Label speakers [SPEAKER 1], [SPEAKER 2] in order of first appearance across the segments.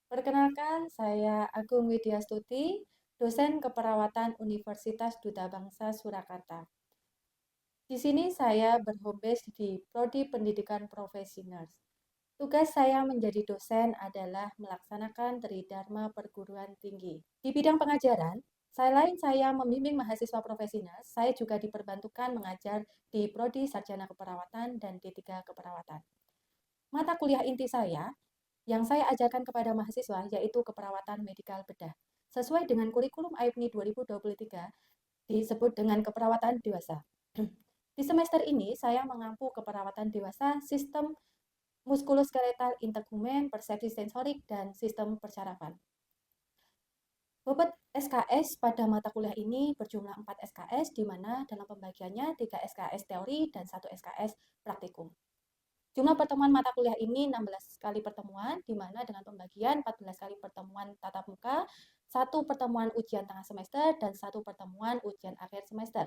[SPEAKER 1] Perkenalkan, saya Agung Widyastuti, dosen keperawatan Universitas Duta Bangsa Surakarta. Di sini saya berhome base di Prodi Pendidikan Profesi Nurse. Tugas saya menjadi dosen adalah melaksanakan Tridharma Perguruan Tinggi. Di bidang pengajaran, selain saya membimbing mahasiswa profesi nurse, saya juga diperbantukan mengajar di Prodi Sarjana Keperawatan dan D3 Keperawatan. Mata kuliah inti saya yang saya ajarkan kepada mahasiswa yaitu keperawatan medikal bedah. Sesuai dengan kurikulum AIPNI 2023, disebut dengan keperawatan dewasa. Di semester ini, saya mengampu keperawatan dewasa, sistem muskuloskeletal integumen, persepsi sensorik, dan sistem persyarafan. Bobot SKS pada mata kuliah ini berjumlah 4 SKS, di mana dalam pembagiannya 3 SKS teori dan 1 SKS praktikum. Jumlah pertemuan mata kuliah ini 16 kali pertemuan, di mana dengan pembagian 14 kali pertemuan tatap muka, 1 pertemuan ujian tengah semester, dan 1 pertemuan ujian akhir semester.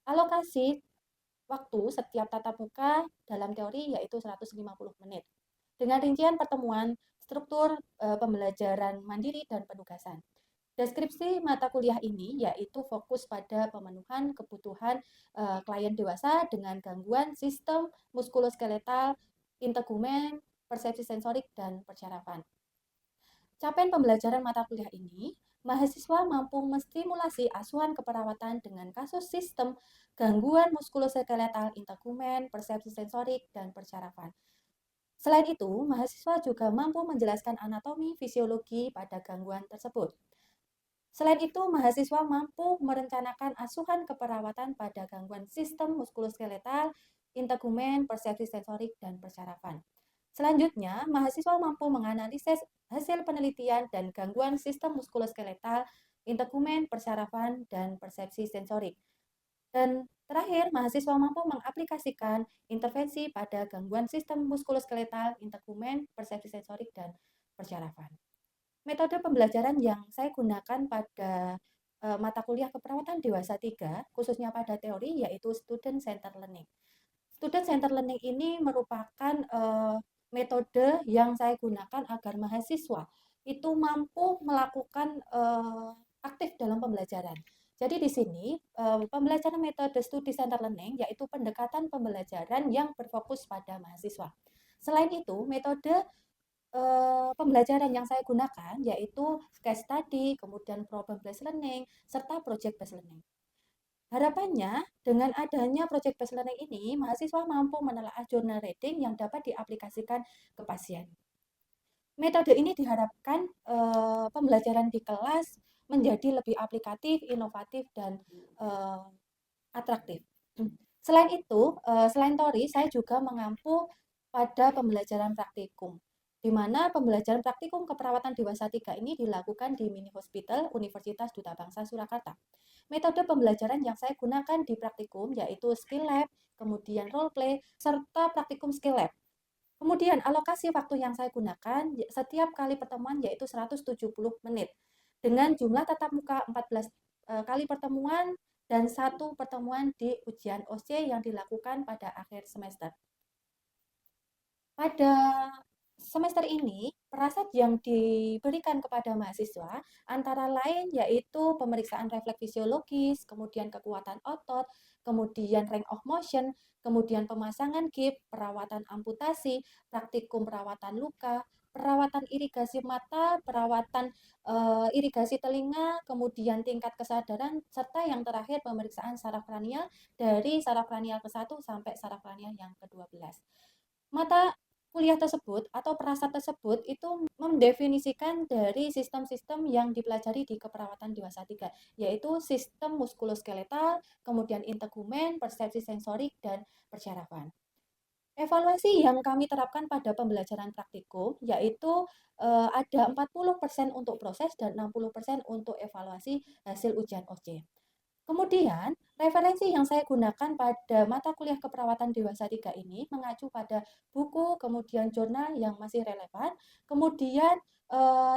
[SPEAKER 1] Alokasi waktu setiap tatap muka dalam teori yaitu 150 menit. Dengan rincian pertemuan, struktur pembelajaran mandiri dan penugasan. Deskripsi mata kuliah ini yaitu fokus pada pemenuhan kebutuhan klien dewasa dengan gangguan sistem muskuloskeletal, integumen, persepsi sensorik, dan persyarafan. Capaian pembelajaran mata kuliah ini, mahasiswa mampu menstimulasi asuhan keperawatan dengan kasus sistem gangguan muskuloskeletal, integumen, persepsi sensorik, dan persyarafan. Selain itu, mahasiswa juga mampu menjelaskan anatomi fisiologi pada gangguan tersebut. Selain itu, mahasiswa mampu merencanakan asuhan keperawatan pada gangguan sistem muskuloskeletal, integumen, persepsi sensorik, dan persyarafan. Selanjutnya, mahasiswa mampu menganalisis hasil penelitian dan gangguan sistem muskuloskeletal, integumen, persyarafan, dan persepsi sensorik. Dan terakhir, mahasiswa mampu mengaplikasikan intervensi pada gangguan sistem muskuloskeletal, integumen, persepsi sensorik, dan persyarafan. Metode pembelajaran yang saya gunakan pada mata kuliah keperawatan dewasa 3, khususnya pada teori, yaitu student center learning. Student center learning ini merupakan metode yang saya gunakan agar mahasiswa itu mampu melakukan aktif dalam pembelajaran. Jadi di sini pembelajaran metode studi center learning yaitu pendekatan pembelajaran yang berfokus pada mahasiswa. Selain itu, metode pembelajaran yang saya gunakan yaitu case study, kemudian problem based learning, serta project based learning. Harapannya, dengan adanya project based learning ini, mahasiswa mampu menelaah journal reading yang dapat diaplikasikan ke pasien. Metode ini diharapkan pembelajaran di kelas menjadi lebih aplikatif, inovatif, dan uh, atraktif. Selain itu, selain teori, saya juga mengampu pada pembelajaran praktikum, di mana pembelajaran praktikum keperawatan dewasa 3 ini dilakukan di Mini Hospital Universitas Duta Bangsa Surakarta. Metode pembelajaran yang saya gunakan di praktikum yaitu skill lab, kemudian role play, serta praktikum skill lab. Kemudian alokasi waktu yang saya gunakan setiap kali pertemuan yaitu 170 menit dengan jumlah tatap muka 14 kali pertemuan dan 1 pertemuan di ujian OC yang dilakukan pada akhir semester. Pada semester ini, prasat yang diberikan kepada mahasiswa antara lain yaitu pemeriksaan refleks fisiologis, kemudian kekuatan otot, kemudian range of motion, kemudian pemasangan gip, perawatan amputasi, praktikum perawatan luka, perawatan irigasi mata, perawatan irigasi telinga, kemudian tingkat kesadaran, serta yang terakhir pemeriksaan saraf kranial dari saraf kranial ke-1 sampai saraf kranial yang ke-12. Mata kuliah tersebut atau perasaan tersebut itu mendefinisikan dari sistem-sistem yang dipelajari di keperawatan dewasa 3, yaitu sistem muskuloskeletal, kemudian integumen, persepsi sensorik, dan persyarafan. Evaluasi yang kami terapkan pada pembelajaran praktikum yaitu ada 40% untuk proses dan 60% untuk evaluasi hasil ujian OC. Kemudian, referensi yang saya gunakan pada mata kuliah keperawatan dewasa 3 ini mengacu pada buku, kemudian jurnal yang masih relevan, kemudian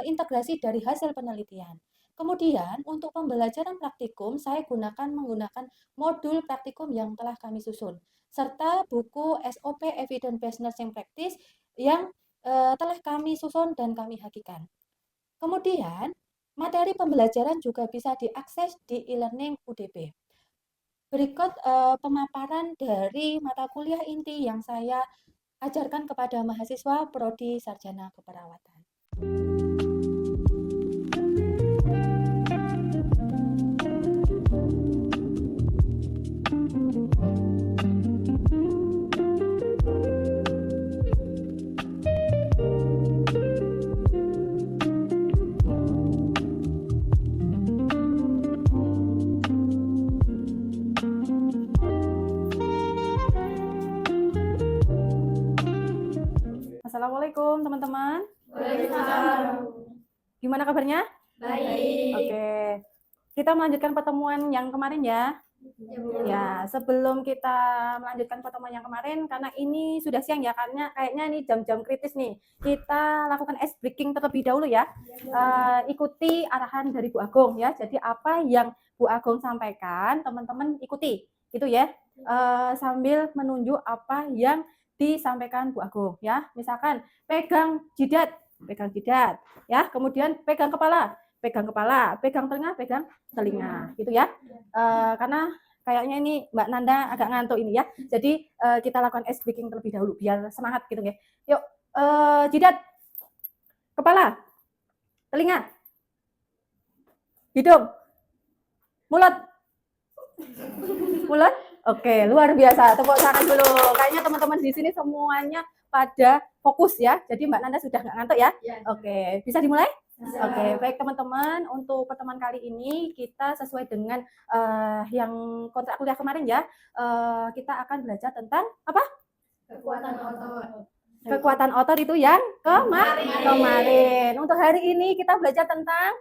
[SPEAKER 1] integrasi dari hasil penelitian. Kemudian, untuk pembelajaran praktikum, saya menggunakan modul praktikum yang telah kami susun, serta buku SOP Evidence Based Nursing Practice yang telah kami susun dan kami hakikan. Kemudian, materi pembelajaran juga bisa diakses di e-learning UDP. Berikut pemaparan dari mata kuliah inti yang saya ajarkan kepada mahasiswa Prodi Sarjana Keperawatan. Assalamualaikum teman-teman. Gimana kabarnya?
[SPEAKER 2] Baik.
[SPEAKER 1] Oke. Kita melanjutkan pertemuan yang kemarin ya. Ya, sebelum kita melanjutkan pertemuan yang kemarin, karena ini sudah siang ya, karena kayaknya ini jam-jam kritis nih. Kita lakukan ice breaking terlebih dahulu ya. Ikuti arahan dari Bu Agung ya. Jadi apa yang Bu Agung sampaikan, teman-teman ikuti, gitu ya. Sambil menunjuk apa yang disampaikan Bu Agung ya. Misalkan pegang jidat, ya. Kemudian pegang kepala, pegang telinga, gitu ya. Karena kayaknya ini Mbak Nanda agak ngantuk ini ya. Jadi kita lakukan ice breaking terlebih dahulu biar semangat gitu ya. Yuk, jidat, kepala, telinga, hidung, mulut. Mulut? Oke, luar biasa. Tepuk tangan dulu. Kayaknya teman-teman di sini semuanya pada fokus ya. Jadi Mbak Nanda sudah nggak ngantuk ya? Oke, bisa dimulai? Oke, baik teman-teman, untuk pertemuan kali ini kita sesuai dengan yang kontrak kuliah kemarin ya, kita akan belajar tentang apa?
[SPEAKER 2] Kekuatan otot.
[SPEAKER 1] Kekuatan otot itu yang kemarin. Untuk hari ini kita belajar tentang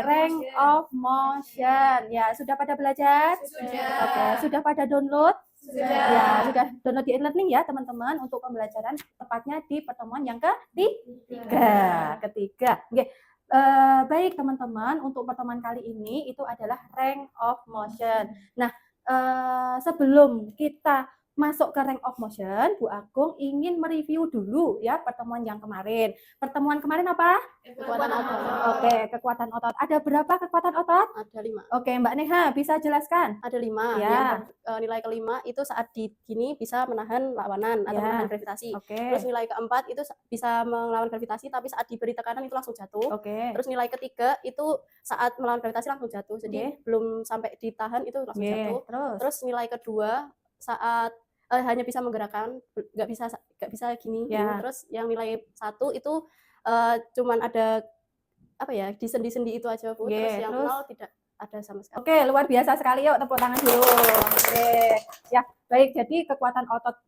[SPEAKER 1] range of motion. Ya, sudah pada belajar?
[SPEAKER 2] Sudah.
[SPEAKER 1] Oke, sudah pada download?
[SPEAKER 2] Sudah.
[SPEAKER 1] Ya, sudah download di e-learning ya teman-teman untuk pembelajaran tepatnya di pertemuan yang ketiga. Oke. Baik teman-teman, untuk pertemuan kali ini itu adalah range of motion. Nah, sebelum kita masuk ke range of motion, Bu Agung ingin mereview dulu ya pertemuan yang kemarin. Pertemuan kemarin apa?
[SPEAKER 2] Kekuatan otot.
[SPEAKER 1] Oke, kekuatan otot. Ada berapa kekuatan otot?
[SPEAKER 2] Ada 5.
[SPEAKER 1] Oke, Mbak Neha bisa jelaskan?
[SPEAKER 2] Ada 5.
[SPEAKER 1] Ya.
[SPEAKER 2] Yang nilai kelima itu saat di gini bisa menahan lawanan atau menahan gravitasi.
[SPEAKER 1] Oke.
[SPEAKER 2] Terus nilai keempat itu bisa melawan gravitasi tapi saat diberi tekanan itu langsung jatuh.
[SPEAKER 1] Oke.
[SPEAKER 2] Terus nilai ketiga itu saat melawan gravitasi langsung jatuh. Jadi belum sampai ditahan itu langsung jatuh. Terus nilai kedua saat hanya bisa menggerakkan, nggak bisa gini.
[SPEAKER 1] Ya.
[SPEAKER 2] Terus yang nilai 1 itu cuman ada apa ya, di sendi-sendi itu aja Bu. Terus yang 0 tidak ada sama sekali.
[SPEAKER 1] Oke, luar biasa sekali. Yuk tepuk tangan dulu. Oke. Ya, baik. Jadi kekuatan otot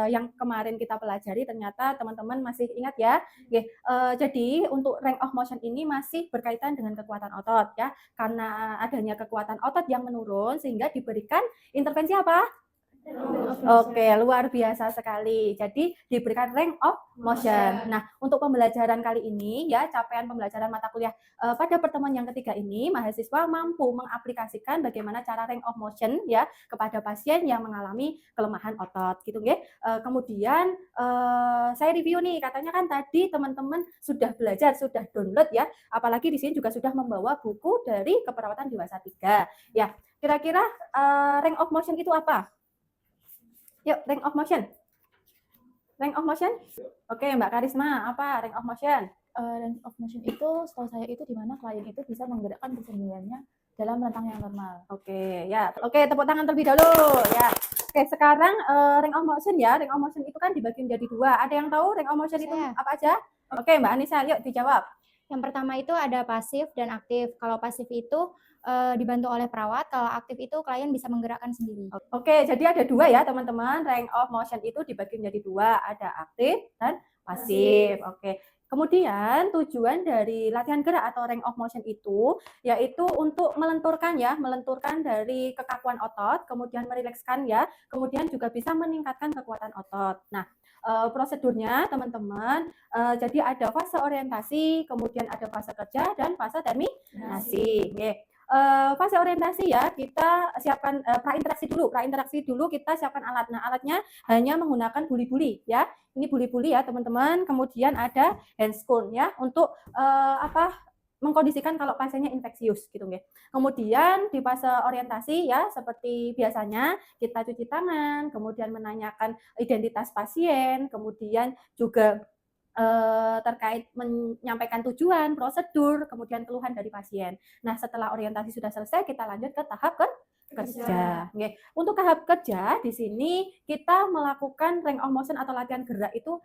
[SPEAKER 1] yang kemarin kita pelajari ternyata teman-teman masih ingat ya. Oke, jadi untuk range of motion ini masih berkaitan dengan kekuatan otot ya. Karena adanya kekuatan otot yang menurun sehingga diberikan intervensi apa? Oke, luar biasa sekali. Jadi diberikan range of motion. Nah, untuk pembelajaran kali ini ya, capaian pembelajaran mata kuliah pada pertemuan yang ketiga ini, mahasiswa mampu mengaplikasikan bagaimana cara range of motion ya kepada pasien yang mengalami kelemahan otot gitu nggih. Kemudian saya review nih, katanya kan tadi teman-teman sudah belajar, sudah download ya, apalagi di sini juga sudah membawa buku dari keperawatan dewasa 3. Ya, kira-kira range of motion itu apa? Yuk, range of motion. Range of motion? Oke, Mbak Karisma, apa range of motion?
[SPEAKER 3] Range of motion itu setahu saya itu di mana klien itu bisa menggerakkan kesendiriannya dalam rentang yang normal.
[SPEAKER 1] Oke, ya. Oke, tepuk tangan terlebih dahulu ya. Oke, sekarang range of motion ya. Range of motion itu kan dibagi menjadi 2. Ada yang tahu range of motion itu apa aja? Oke, Mbak Anissa, yuk dijawab.
[SPEAKER 4] Yang pertama itu ada pasif dan aktif. Kalau pasif itu dibantu oleh perawat, kalau aktif itu klien bisa menggerakkan sendiri.
[SPEAKER 1] Oke, jadi ada 2 ya teman-teman. Range of motion itu dibagi menjadi 2, ada aktif dan pasif. Oke. Kemudian tujuan dari latihan gerak atau range of motion itu yaitu untuk melenturkan dari kekakuan otot, kemudian merilekskan ya, kemudian juga bisa meningkatkan kekuatan otot. Nah, prosedurnya teman-teman, jadi ada fase orientasi, kemudian ada fase kerja dan fase terminasi. fase orientasi ya, kita siapkan prainteraksi dulu. Prainteraksi dulu kita siapkan alat. Nah, alatnya hanya menggunakan buli-buli ya. Ini buli-buli ya, teman-teman. Kemudian ada handscone ya untuk mengkondisikan kalau pasiennya infeksius gitu nggih. Kemudian di fase orientasi ya seperti biasanya kita cuci tangan, kemudian menanyakan identitas pasien, kemudian juga terkait menyampaikan tujuan, prosedur, kemudian keluhan dari pasien. Nah, setelah orientasi sudah selesai, kita lanjut ke tahap kerja. Okay. Untuk tahap kerja di sini kita melakukan range of motion atau latihan gerak itu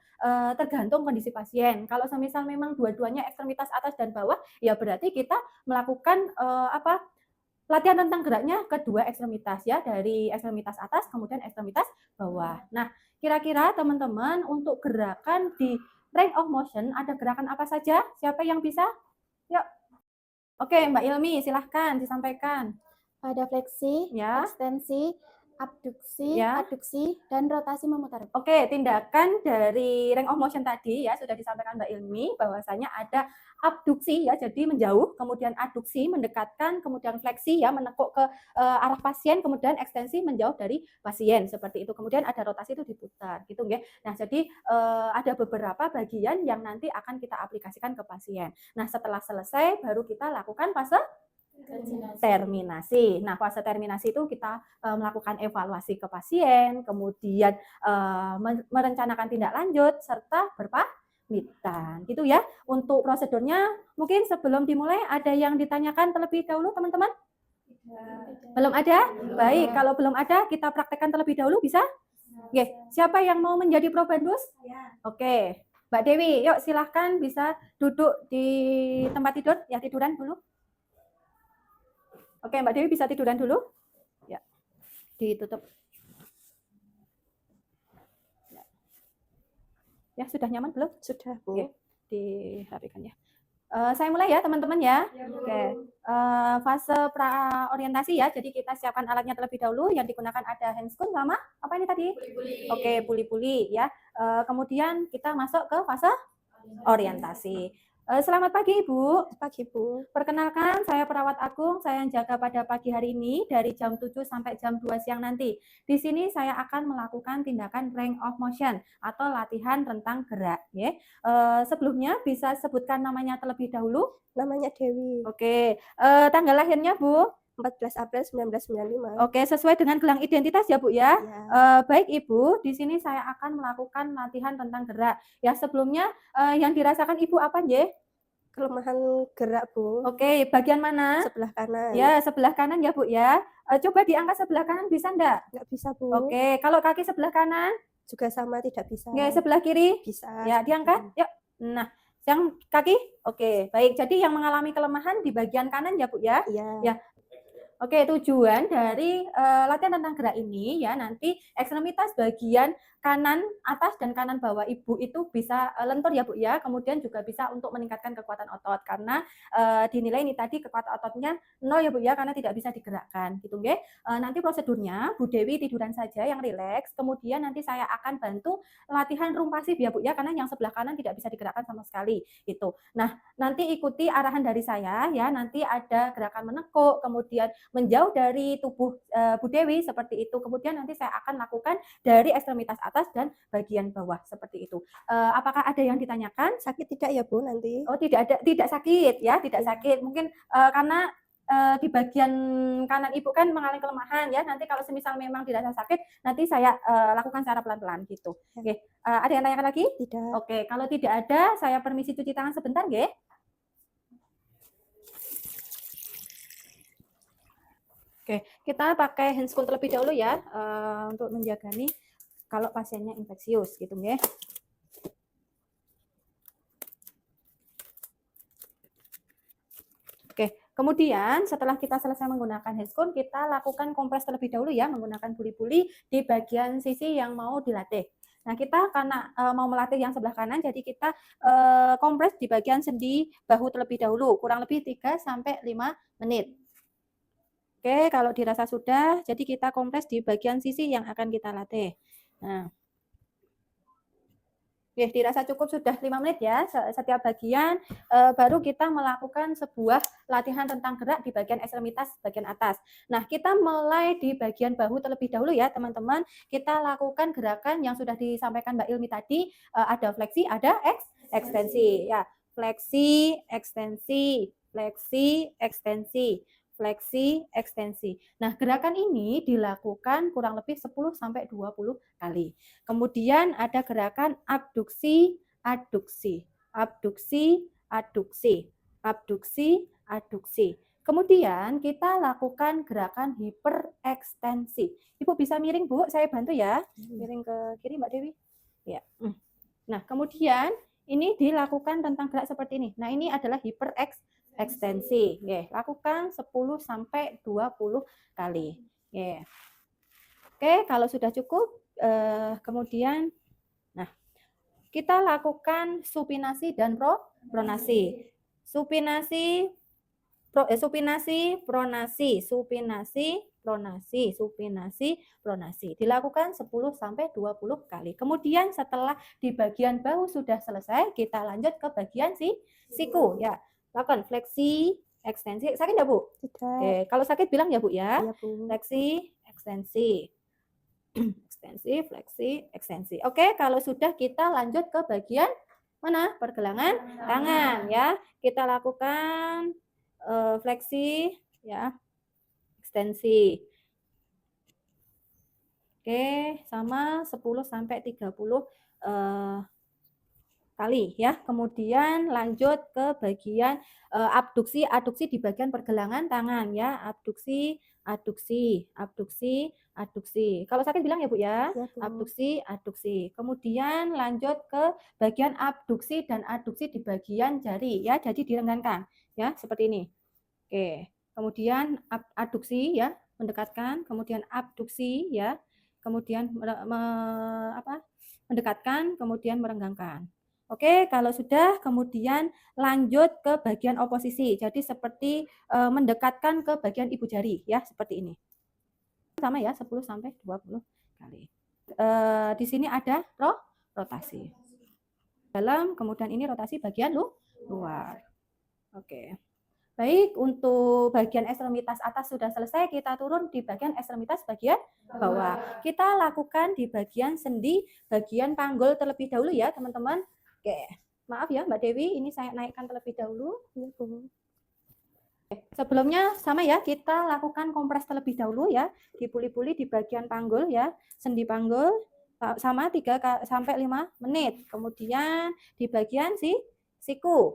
[SPEAKER 1] tergantung kondisi pasien. Kalau semisal memang dua-duanya ekstremitas atas dan bawah, ya berarti kita melakukan latihan tentang geraknya kedua ekstremitas ya, dari ekstremitas atas kemudian ekstremitas bawah. Nah, kira-kira teman-teman untuk gerakan di range of motion ada gerakan apa saja? Siapa yang bisa? Yuk. Oke, Mbak Ilmi, silahkan disampaikan.
[SPEAKER 3] Ada fleksi,
[SPEAKER 1] ya,
[SPEAKER 3] ekstensi, abduksi,
[SPEAKER 1] ya,
[SPEAKER 3] aduksi, dan rotasi memutar.
[SPEAKER 1] Oke, tindakan dari range of motion tadi ya sudah disampaikan Mbak Ilmi bahwasanya ada abduksi ya, jadi menjauh, kemudian aduksi mendekatkan, kemudian fleksi ya menekuk ke arah pasien, kemudian ekstensi menjauh dari pasien seperti itu. Kemudian ada rotasi itu diputar gitu nggih. Nah, jadi ada beberapa bagian yang nanti akan kita aplikasikan ke pasien. Nah, setelah selesai baru kita lakukan fase terminasi. Nah, fase terminasi itu kita melakukan evaluasi ke pasien, kemudian merencanakan tindak lanjut serta berpamitan. Gitu ya. Untuk prosedurnya mungkin sebelum dimulai ada yang ditanyakan terlebih dahulu, teman-teman? Belum ada? Baik, kalau belum ada kita praktekkan terlebih dahulu bisa? Oke, siapa yang mau menjadi probandus? Oke. Mbak Dewi, yuk silahkan bisa duduk di tempat tidur, ya tiduran dulu. Oke, Mbak Dewi bisa tiduran dulu? Ya, ditutup. Ya, sudah nyaman belum?
[SPEAKER 2] Sudah, Bu.
[SPEAKER 1] Oke, dirapikan ya. Saya mulai ya, teman-teman ya. Oke. Fase praorientasi ya. Jadi kita siapkan alatnya terlebih dahulu. Yang digunakan ada handscone sama apa ini tadi? Buli-buli. Oke, buli-buli ya. Kemudian kita masuk ke fase orientasi. Selamat pagi, Ibu.
[SPEAKER 2] Pagi, Bu.
[SPEAKER 1] Perkenalkan, saya Perawat Agung. Saya yang jaga pada pagi hari ini dari jam 7 sampai jam 2 siang nanti. Di sini saya akan melakukan tindakan range of motion atau latihan rentang gerak. Ya. Sebelumnya bisa sebutkan namanya terlebih dahulu.
[SPEAKER 2] Namanya Dewi.
[SPEAKER 1] Oke. Tanggal lahirnya, Bu?
[SPEAKER 2] 14 April 1995.
[SPEAKER 1] Oke, sesuai dengan gelang identitas ya, Bu ya.
[SPEAKER 2] Ya.
[SPEAKER 1] Baik, Ibu, di sini saya akan melakukan latihan tentang gerak. Ya, sebelumnya yang dirasakan Ibu apa, nggih?
[SPEAKER 2] Kelemahan gerak, Bu.
[SPEAKER 1] Oke, bagian mana?
[SPEAKER 2] Sebelah kanan.
[SPEAKER 1] Ya, sebelah kanan ya, Bu ya. Coba diangkat sebelah kanan bisa enggak?
[SPEAKER 2] Nggak bisa, Bu.
[SPEAKER 1] Oke, kalau kaki sebelah kanan?
[SPEAKER 2] Juga sama, tidak bisa.
[SPEAKER 1] Oke, sebelah kiri?
[SPEAKER 2] Bisa.
[SPEAKER 1] Ya, diangkat. Yuk. Nah, yang kaki? Oke, baik. Jadi yang mengalami kelemahan di bagian kanan ya, Bu ya?
[SPEAKER 2] Iya.
[SPEAKER 1] Ya. Oke, tujuan dari latihan tentang gerak ini ya nanti ekstremitas bagian kanan atas dan kanan bawah Ibu itu bisa lentur ya Bu ya. Kemudian juga bisa untuk meningkatkan kekuatan otot karena dinilai ini tadi kekuatan ototnya 0 ya Bu ya karena tidak bisa digerakkan gitu nggih. Nanti prosedurnya Bu Dewi tiduran saja yang rileks. Kemudian nanti saya akan bantu latihan room pasif ya Bu ya karena yang sebelah kanan tidak bisa digerakkan sama sekali gitu. Nah, nanti ikuti arahan dari saya ya. Nanti ada gerakan menekuk, kemudian menjauh dari tubuh Bu Dewi seperti itu. Kemudian nanti saya akan lakukan dari ekstremitas atas dan bagian bawah seperti itu. Apakah ada yang ditanyakan?
[SPEAKER 2] Sakit tidak ya, Bu, nanti?
[SPEAKER 1] Oh, tidak ada, tidak sakit ya, tidak sakit. Mungkin karena di bagian kanan Ibu kan mengalami kelemahan ya. Nanti kalau semisal memang dirasa sakit, nanti saya lakukan secara pelan-pelan gitu. Oke, ada yang tanyakan lagi?
[SPEAKER 2] Tidak.
[SPEAKER 1] Oke, kalau tidak ada, saya permisi cuci tangan sebentar, nggih. Oke, kita pakai handscone terlebih dahulu ya untuk menjaga nih kalau pasiennya infeksius gitu nggih. Oke, kemudian setelah kita selesai menggunakan handscone, kita lakukan kompres terlebih dahulu ya menggunakan buli-buli di bagian sisi yang mau dilatih. Nah, kita karena mau melatih yang sebelah kanan, jadi kita kompres di bagian sendi bahu terlebih dahulu, kurang lebih 3 sampai 5 menit. Oke, kalau dirasa sudah, jadi kita kompres di bagian sisi yang akan kita latih. Nah,
[SPEAKER 5] Oke, dirasa cukup sudah 5 menit ya setiap bagian. Baru kita melakukan sebuah latihan rentang gerak di bagian ekstremitas bagian atas. Nah, kita mulai di bagian bahu terlebih dahulu ya teman-teman. Kita lakukan gerakan yang sudah disampaikan Mbak Ilmi tadi. Ada fleksi, ada ekstensi. Ya, fleksi, ekstensi, fleksi, ekstensi, fleksi, ekstensi. Nah, gerakan ini dilakukan kurang lebih 10-20 kali. Kemudian ada gerakan abduksi, adduksi, abduksi, adduksi, abduksi, adduksi. Kemudian kita lakukan gerakan hiperekstensi. Ibu bisa miring, Bu, saya bantu ya. Miring ke kiri, Mbak Dewi. Ya. Nah, kemudian ini dilakukan tentang gerak seperti ini. Nah, ini adalah hiperekstensi. Lakukan 10-20 kali. Oke, kalau sudah cukup, kemudian nah, kita lakukan supinasi dan pronasi. Supinasi, supinasi, pronasi, supinasi, pronasi, supinasi, pronasi. Dilakukan 10-20 kali. Kemudian setelah di bagian bahu sudah selesai, kita lanjut ke bagian siku ya. Lakukan fleksi, ekstensi. Sakit enggak, Bu? Oke, kalau sakit bilang ya, Bu ya.
[SPEAKER 2] Iya, Bu.
[SPEAKER 5] Fleksi, ekstensi. Ekstensi, fleksi, ekstensi. Oke, kalau sudah kita lanjut ke bagian mana? Pergelangan tangan ya. Kita lakukan fleksi ya, ekstensi. Oke, sama 10-30 kali ya. Kemudian lanjut ke bagian abduksi, aduksi di bagian pergelangan tangan ya. Abduksi, aduksi, abduksi, aduksi. Kalau sakit bilang ya, Bu ya. Abduksi, aduksi. Kemudian lanjut ke bagian abduksi dan aduksi di bagian jari ya. Jadi direnggangkan ya, seperti ini. Oke. Kemudian aduksi ya, mendekatkan, kemudian abduksi ya. Kemudian mendekatkan, kemudian merenggangkan. Oke, kalau sudah kemudian lanjut ke bagian oposisi. Jadi seperti mendekatkan ke bagian ibu jari ya, seperti ini. Sama ya, 10-20 kali. Di sini ada rotasi. Dalam, kemudian ini rotasi bagian luar. Oke. Baik, untuk bagian ekstremitas atas sudah selesai, kita turun di bagian ekstremitas bagian bawah. Kita lakukan di bagian sendi, bagian panggul terlebih dahulu ya, teman-teman. Oke, maaf ya Mbak Dewi, ini saya naikkan terlebih dahulu. Sebelumnya sama ya, kita lakukan kompres terlebih dahulu ya, dipuli-puli di bagian panggul ya, sendi panggul sama 3-5 menit. Kemudian di bagian siku,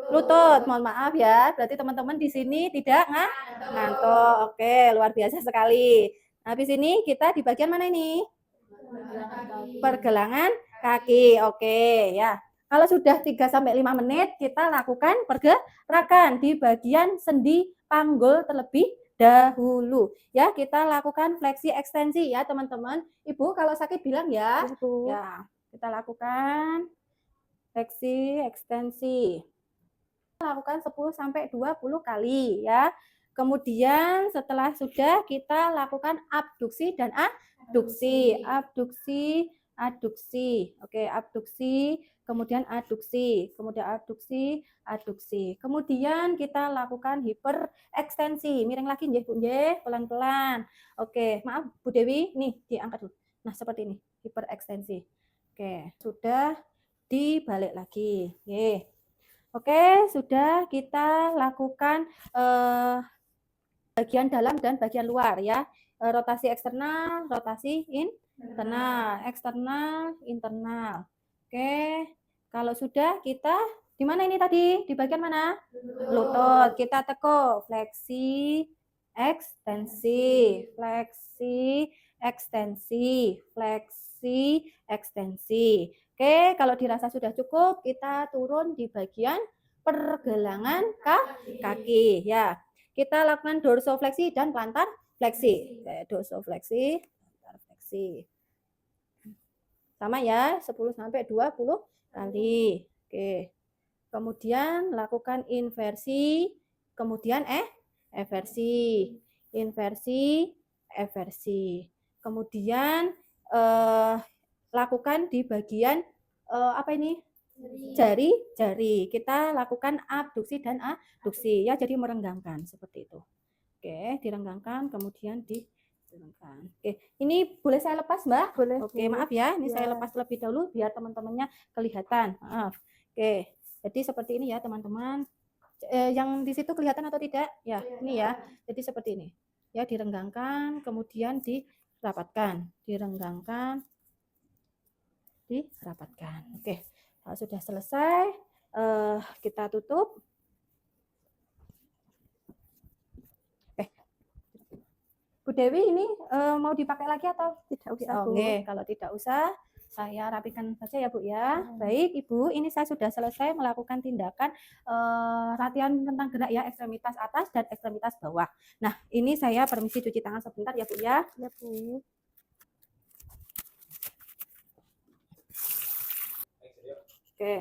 [SPEAKER 5] lutut, mohon maaf ya, berarti teman-teman di sini tidak ngantuk. Oke, luar biasa sekali. Habis ini kita di bagian mana ini? Pergelangan kaki. Oke, ya. Kalau sudah 3-5 menit, kita lakukan pergerakan di bagian sendi panggul terlebih dahulu. Ya, kita lakukan fleksi ekstensi ya, teman-teman. Ibu kalau sakit bilang ya. Ya, kita lakukan fleksi ekstensi. Lakukan 10-20 kali ya. Kemudian setelah sudah kita lakukan abduksi dan adduksi. Abduksi, adduksi. Oke, abduksi, kemudian adduksi, kemudian adduksi, adduksi. Kemudian kita lakukan hiperekstensi. Miring lagi nggih, Bu nggih, pelan-pelan. Oke, maaf Bu Dewi, nih diangkat dulu. Nah, seperti ini, hiperekstensi. Oke, sudah dibalik lagi. Nggih. Oke, sudah kita lakukan bagian dalam dan bagian luar ya. Rotasi eksternal, rotasi internal, eksternal, internal. Oke, kalau sudah kita di mana ini tadi? Di bagian mana? Lutut. Kita tekuk, fleksi, ekstensi, fleksi, ekstensi, fleksi, ekstensi. Oke, kalau dirasa sudah cukup, kita turun di bagian pergelangan kaki ya. Kita lakukan dorsofleksi dan plantar fleksi. Dorsofleksi, plantar fleksi. Sama ya, 10-20 kali. Oke. Kemudian lakukan inversi, kemudian eversi. Inversi, eversi. Kemudian lakukan di bagian apa ini? Jari. Kita lakukan abduksi dan aduksi ya, jadi merenggangkan seperti itu. Oke, direnggangkan kemudian direnggang. Oke, ini boleh saya lepas, Mbak?
[SPEAKER 2] Boleh.
[SPEAKER 5] Oke, maaf ya, ini
[SPEAKER 2] Ya.
[SPEAKER 5] saya lepas terlebih dahulu biar teman-temannya kelihatan. Maaf. Oke, jadi seperti ini ya, teman-teman. Yang di situ kelihatan atau tidak? Ya, ini ya. Jadi seperti ini. Ya, direnggangkan, kemudian dirapatkan, direnggangkan, dirapatkan. Oke, kalau sudah selesai, kita tutup. Bu Dewi, ini mau dipakai lagi atau
[SPEAKER 2] Tidak usah,
[SPEAKER 5] Oh,
[SPEAKER 2] Bu.
[SPEAKER 5] nggih, kalau tidak usah, saya rapikan saja ya Bu ya. Baik Ibu, ini saya sudah selesai melakukan tindakan latihan tentang gerak ya, ekstremitas atas dan ekstremitas bawah. Nah, ini saya permisi cuci tangan sebentar ya Bu ya.
[SPEAKER 2] Ya, Bu.
[SPEAKER 5] Oke.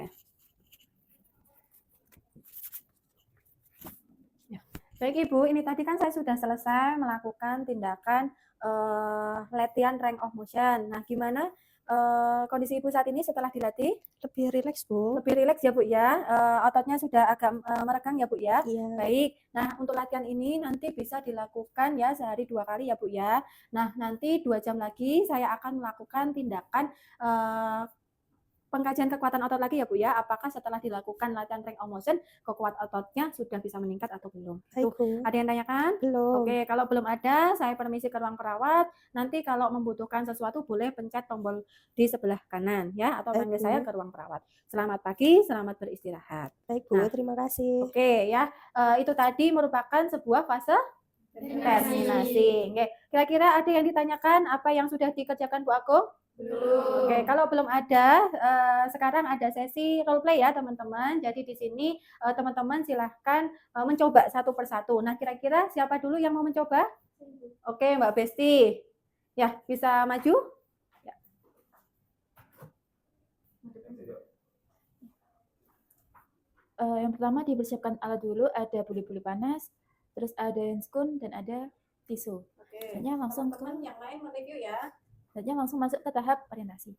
[SPEAKER 5] Ya. Baik Ibu, ini tadi kan saya sudah selesai melakukan tindakan latihan range of motion. Nah, gimana kondisi Ibu saat ini setelah dilatih?
[SPEAKER 2] Lebih rileks, Bu.
[SPEAKER 5] Lebih rileks ya Bu ya, ototnya sudah agak meregang ya Bu ya.
[SPEAKER 2] Iya.
[SPEAKER 5] Baik, nah untuk latihan ini nanti bisa dilakukan ya sehari 2 kali ya Bu ya. Nah nanti 2 jam lagi saya akan melakukan tindakan pengkajian kekuatan otot lagi ya Bu ya. Apakah setelah dilakukan latihan range of motion kekuatan ototnya sudah bisa meningkat atau belum?
[SPEAKER 2] Baik, Bu.
[SPEAKER 5] Ada yang tanyakan?
[SPEAKER 2] Belum.
[SPEAKER 5] Oke, kalau belum ada, saya permisi ke ruang perawat. Nanti kalau membutuhkan sesuatu boleh pencet tombol di sebelah kanan ya, atau
[SPEAKER 2] Baik,
[SPEAKER 5] panggil
[SPEAKER 2] Bu.
[SPEAKER 5] saya ke ruang perawat. Selamat pagi, selamat beristirahat.
[SPEAKER 2] Baik, Bu.
[SPEAKER 5] Nah.
[SPEAKER 2] Terima kasih.
[SPEAKER 5] Oke ya, itu tadi merupakan sebuah fase terminasi. Oke, kira-kira ada yang ditanyakan apa yang sudah dikerjakan Bu Agung? Belum. Oke, kalau belum ada, sekarang ada sesi role play ya teman-teman. Jadi di sini teman-teman silahkan mencoba satu persatu. Nah, kira-kira siapa dulu yang mau mencoba? Oke, Mbak Besti. Ya, bisa maju? Ya.
[SPEAKER 3] Yang pertama dipersiapkan alat dulu, ada buli-buli panas, terus ada handskun dan ada tisu.
[SPEAKER 5] Oke.
[SPEAKER 3] Selanjutnya langsung
[SPEAKER 5] Teman-teman yang lain mereview ya.
[SPEAKER 3] masuk ke tahap orientasi.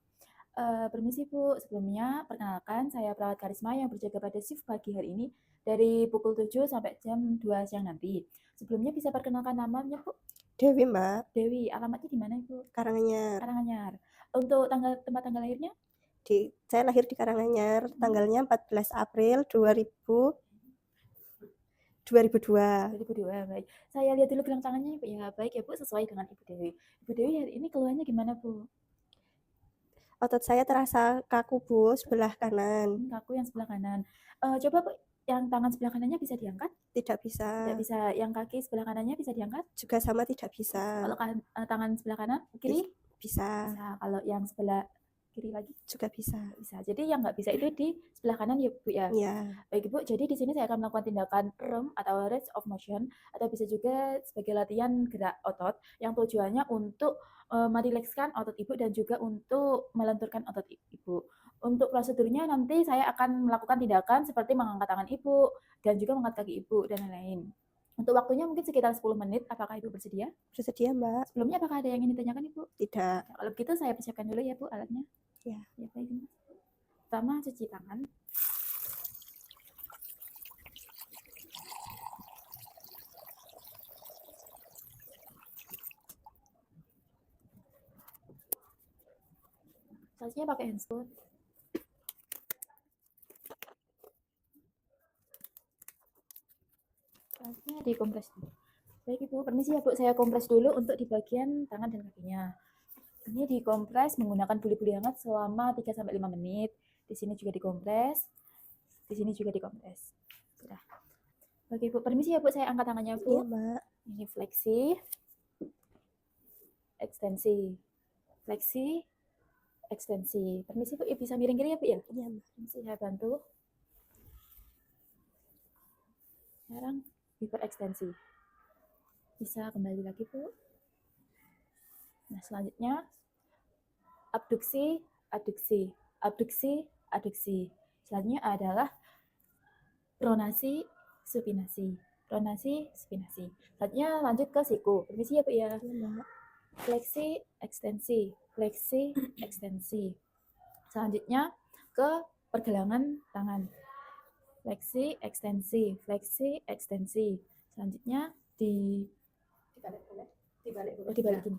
[SPEAKER 3] Permisi Bu, sebelumnya perkenalkan saya perawat Karisma yang berjaga pada shift pagi hari ini dari pukul 7 sampai jam 2 siang nanti. Sebelumnya bisa perkenalkan namanya Bu?
[SPEAKER 2] Dewi, Mbak.
[SPEAKER 3] Dewi, alamatnya di mana Ibu?
[SPEAKER 2] Karanganyar.
[SPEAKER 3] Karanganyar. Untuk tempat tanggal lahirnya?
[SPEAKER 2] Saya lahir di Karanganyar, tanggalnya 14 April 2002.
[SPEAKER 3] 2002, baik. Saya lihat dulu gelang tangannya Ibu ya. Baik ya Bu, sesuai dengan Ibu Dewi. Ibu Dewi hari ini keluhannya gimana Bu?
[SPEAKER 2] Otot saya terasa kaku, Bu, sebelah kanan.
[SPEAKER 3] Kaku yang sebelah kanan. Coba Bu, yang tangan sebelah kanannya bisa diangkat?
[SPEAKER 2] Tidak bisa.
[SPEAKER 3] Tidak bisa. Yang kaki sebelah kanannya bisa diangkat?
[SPEAKER 2] Juga sama tidak bisa.
[SPEAKER 3] Kalau tangan sebelah kanan, kiri?
[SPEAKER 2] Bisa.
[SPEAKER 3] Bisa. Kalau yang sebelah kiri lagi?
[SPEAKER 2] Juga bisa.
[SPEAKER 3] Bisa. Jadi yang nggak bisa itu di sebelah kanan ya Bu ya?
[SPEAKER 2] Iya.
[SPEAKER 3] Baik Bu, jadi di sini saya akan melakukan tindakan REM atau range of motion, atau bisa juga sebagai latihan gerak otot yang tujuannya untuk merilekskan otot Ibu dan juga untuk melenturkan otot Ibu. Untuk prosedurnya nanti saya akan melakukan tindakan seperti mengangkat tangan Ibu dan juga mengangkat kaki Ibu dan lain-lain. Untuk waktunya mungkin sekitar 10 menit. Apakah Ibu bersedia?
[SPEAKER 2] Bersedia, Mbak.
[SPEAKER 3] Sebelumnya apakah ada yang ingin ditanyakan Ibu?
[SPEAKER 2] Tidak.
[SPEAKER 3] Nah, kalau begitu saya persiapkan dulu ya Bu alatnya.
[SPEAKER 2] Ya.
[SPEAKER 3] Ya, baik. Pertama cuci tangan. Selanjutnya pakai handskun. Selanjutnya dikompres dulu. Baik Ibu, permisi ya Bu, saya kompres dulu untuk di bagian tangan dan kakinya. Ini dikompres menggunakan buli-buli hangat selama 3-5 menit. Di sini juga dikompres. Di sini juga dikompres. Sudah. Oke Bu, permisi ya Bu, saya angkat tangannya Bu.
[SPEAKER 2] Iya, Mbak.
[SPEAKER 3] Ini fleksi. Ekstensi. Fleksi. Ekstensi. Permisi Bu, bisa miring kiri ya Bu ya?
[SPEAKER 2] Iya, Mbak.
[SPEAKER 3] Permisi, saya bantu. Sekarang hiperekstensi. Bisa kembali lagi Bu. Nah, selanjutnya abduksi, aduksi, abduksi, aduksi. Selanjutnya adalah pronasi, supinasi, pronasi, supinasi. Selanjutnya lanjut ke siku. Permisi ya Bu ya.
[SPEAKER 2] Iya, Mbak.
[SPEAKER 3] Fleksi, ekstensi, fleksi, ekstensi. Selanjutnya ke pergelangan tangan. Fleksi, ekstensi, fleksi, ekstensi. Selanjutnya dibalik gini.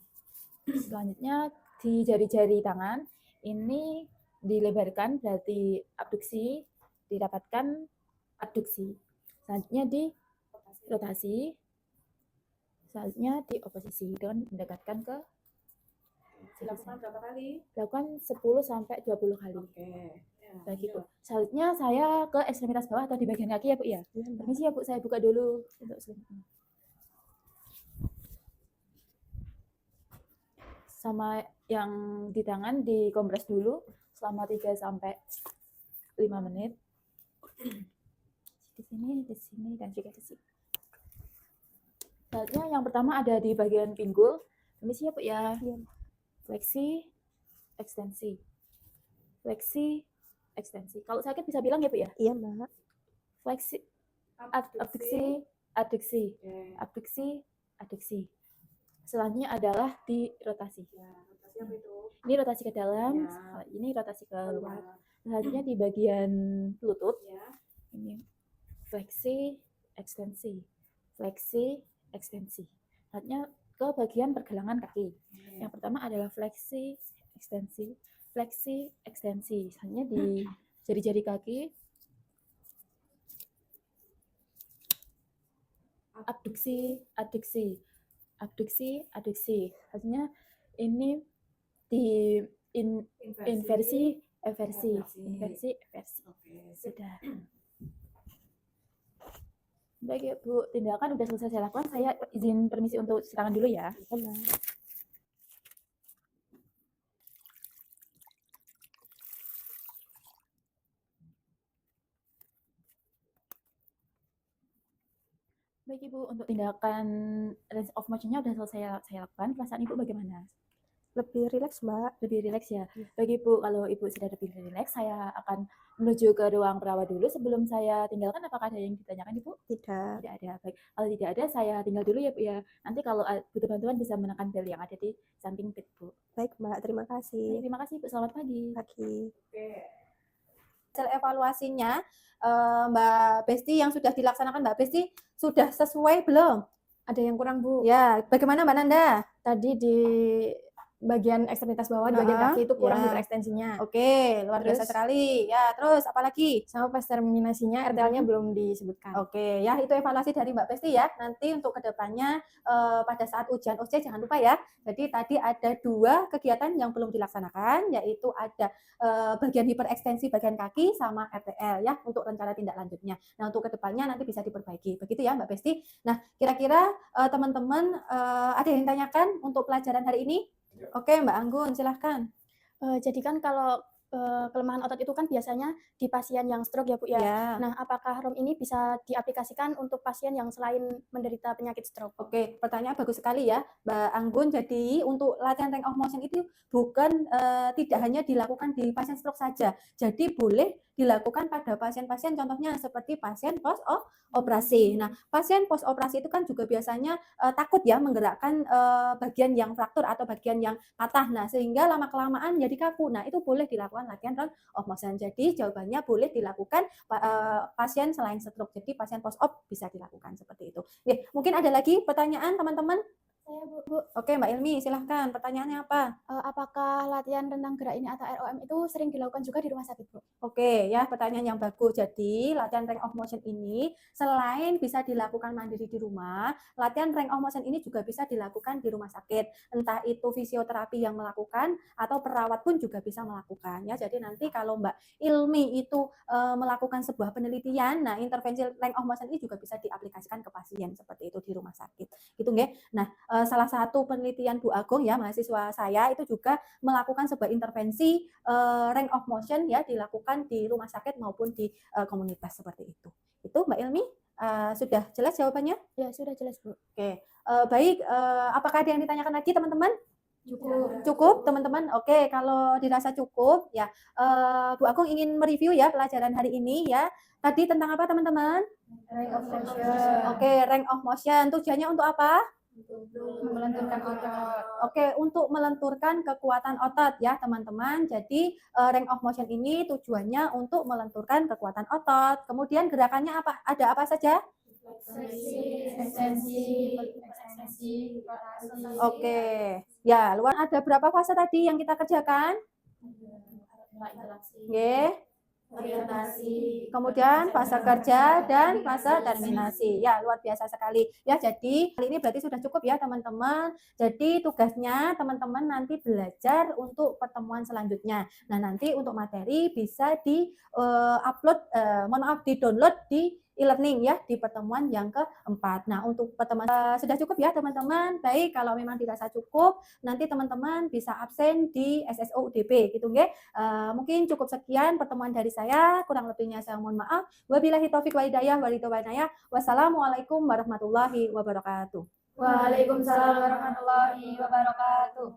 [SPEAKER 3] Selanjutnya di jari-jari tangan ini dilebarkan, berarti abduksi, dirapatkan, abduksi. Selanjutnya di rotasi, selanjutnya di oposisi dengan mendekatkan ke
[SPEAKER 5] Dilakukan berapa kali?
[SPEAKER 3] lakukan 10 sampai 20 kali.
[SPEAKER 5] Oke.
[SPEAKER 3] Begitu. Selanjutnya saya ke ekstremitas bawah atau di bagian kaki ya Bu ya. Permisi ya Bu, saya buka dulu untuk selanjutnya. Sama yang di tangan dikompres dulu selama 3 sampai 5 menit. Di sini dan juga di sini. Selanjutnya yang pertama ada di bagian pinggul. Permisi ya Bu ya. Fleksi, ekstensi. Fleksi, ekstensi. Kalau sakit bisa bilang ya Bu ya?
[SPEAKER 2] Iya, Mbak.
[SPEAKER 3] Fleksi, abduksi, aduksi, abduksi, aduksi. Selanjutnya adalah di rotasi.
[SPEAKER 5] Rotasi apa itu?
[SPEAKER 3] Ini rotasi ke dalam,
[SPEAKER 5] Ya.
[SPEAKER 3] ini rotasi ke luar. Selanjutnya di bagian lutut,
[SPEAKER 5] Ya.
[SPEAKER 3] ini fleksi, ekstensi, fleksi, ekstensi. Selanjutnya ke bagian pergelangan kaki. Yang pertama adalah fleksi, ekstensi, fleksi, ekstensi. Selanjutnya di jari-jari kaki, abduksi, aduksi, abduksi, aduksi. Selanjutnya ini di inversi, eversi, inversi, eversi.
[SPEAKER 5] Oke.
[SPEAKER 3] Sudah. Baik ya Bu, tindakan udah selesai saya lakukan. Saya izin permisi untuk silakan dulu ya. Baik Ibu, untuk tindakan range of motion-nya udah selesai saya lakukan. Perasaan Ibu bagaimana?
[SPEAKER 2] Lebih rileks, Mbak.
[SPEAKER 3] Lebih rileks ya? Bagi Ibu, kalau Ibu sudah lebih rileks, saya akan menuju ke ruang perawat dulu. Sebelum saya tinggalkan, apakah ada yang ditanyakan Ibu?
[SPEAKER 2] Tidak.
[SPEAKER 3] Tidak ada. Baik, kalau tidak ada, saya tinggal dulu ya Bu ya. Nanti kalau butuh bantuan bisa menekan bel yang ada di samping bed Bu.
[SPEAKER 2] Baik, Mbak. Terima kasih.
[SPEAKER 3] Terima kasih Bu, selamat pagi.
[SPEAKER 2] Oke.
[SPEAKER 5] Hasil evaluasinya Mbak Besti yang sudah dilaksanakan Mbak Besti sudah sesuai belum?
[SPEAKER 1] Ada yang kurang Bu.
[SPEAKER 5] Ya, bagaimana Mbak Nanda?
[SPEAKER 1] Tadi di bagian ekstremitas bawah, di bagian kaki itu kurang
[SPEAKER 5] ya.
[SPEAKER 1] hiperekstensinya.
[SPEAKER 5] Oke, luar biasa
[SPEAKER 1] Terus-
[SPEAKER 5] sekali. Ya, terus apa lagi?
[SPEAKER 1] Sama pas terminasinya RTL-nya belum disebutkan.
[SPEAKER 5] Oke, ya itu evaluasi dari Mbak Besti ya. Nanti untuk kedepannya pada saat ujian OC jangan lupa ya. Jadi tadi ada 2 kegiatan yang belum dilaksanakan, yaitu ada bagian hiperekstensi bagian kaki sama RTL ya untuk rencana tindak lanjutnya. Nah untuk kedepannya nanti bisa diperbaiki. Begitu ya Mbak Besti. Nah kira-kira teman-teman ada yang ditanyakan untuk pelajaran hari ini? Oke Mbak Anggun silahkan.
[SPEAKER 2] Jadi kan kalau kelemahan otot itu kan biasanya di pasien yang stroke ya Bu ya.
[SPEAKER 5] Ya.
[SPEAKER 2] Nah, apakah ROM ini bisa diaplikasikan untuk pasien yang selain menderita penyakit stroke?
[SPEAKER 5] Oke, pertanyaan bagus sekali ya, Mbak Anggun. Jadi untuk latihan range of motion itu bukan tidak hanya dilakukan di pasien stroke saja. Jadi boleh dilakukan pada pasien-pasien contohnya seperti pasien post operasi. Nah, pasien post operasi itu kan juga biasanya takut ya menggerakkan bagian yang fraktur atau bagian yang patah. Nah, sehingga lama-kelamaan jadi kaku. Nah, itu boleh dilakukan latihan range of motion. Jadi jawabannya boleh dilakukan pasien selain stroke. Jadi pasien post op bisa dilakukan seperti itu. Oke, mungkin ada lagi pertanyaan teman-teman?
[SPEAKER 2] Saya Bu.
[SPEAKER 5] Oke, Mbak Ilmi, silahkan. Pertanyaannya apa?
[SPEAKER 2] Apakah latihan rentang gerak ini atau ROM itu sering dilakukan juga di rumah sakit Bu?
[SPEAKER 5] Oke, ya pertanyaan yang bagus. Jadi, latihan range of motion ini selain bisa dilakukan mandiri di rumah, latihan range of motion ini juga bisa dilakukan di rumah sakit. Entah itu fisioterapi yang melakukan atau perawat pun juga bisa melakukan ya. Jadi nanti kalau Mbak Ilmi itu melakukan sebuah penelitian, nah intervensi range of motion ini juga bisa diaplikasikan ke pasien seperti itu di rumah sakit. Gitu nggih. Nah, salah satu penelitian Bu Agung ya, mahasiswa saya itu juga melakukan sebuah intervensi range of motion ya dilakukan di rumah sakit maupun di komunitas seperti itu. Itu Mbak Ilmi sudah jelas jawabannya?
[SPEAKER 2] Ya, sudah jelas Bu.
[SPEAKER 5] Oke, baik. Apakah ada yang ditanyakan lagi teman-teman? Cukup teman-teman. Oke, kalau dirasa cukup ya Bu Agung ingin mereview ya pelajaran hari ini ya. Tadi tentang apa teman-teman?
[SPEAKER 1] Range of motion.
[SPEAKER 5] Oke, range of motion. Tujuannya untuk apa?
[SPEAKER 4] Melenturkan otot.
[SPEAKER 5] Oke, untuk melenturkan kekuatan otot ya teman-teman. Jadi range of motion ini tujuannya untuk melenturkan kekuatan otot. Kemudian gerakannya apa? Ada apa saja?
[SPEAKER 4] Ekstensi.
[SPEAKER 5] Oke, ya luar ada berapa fase tadi yang kita kerjakan? Oke. Kemudian fase kerja dan fase terminasi. Ya, luar biasa sekali. Ya, jadi kali ini berarti sudah cukup ya, teman-teman. Jadi tugasnya teman-teman nanti belajar untuk pertemuan selanjutnya. Nah, nanti untuk materi bisa di-upload, di-download di e-learning ya di pertemuan yang keempat. Nah, untuk pertemuan sudah cukup ya, teman-teman. Baik, kalau memang dirasa cukup, nanti teman-teman bisa absen di SSO UDP gitu nggih. Mungkin cukup sekian pertemuan dari saya, kurang lebihnya saya mohon maaf. Wabillahi taufik wal hidayah wal hidayah. Wassalamualaikum warahmatullahi wabarakatuh.
[SPEAKER 4] Waalaikumsalam warahmatullahi wabarakatuh.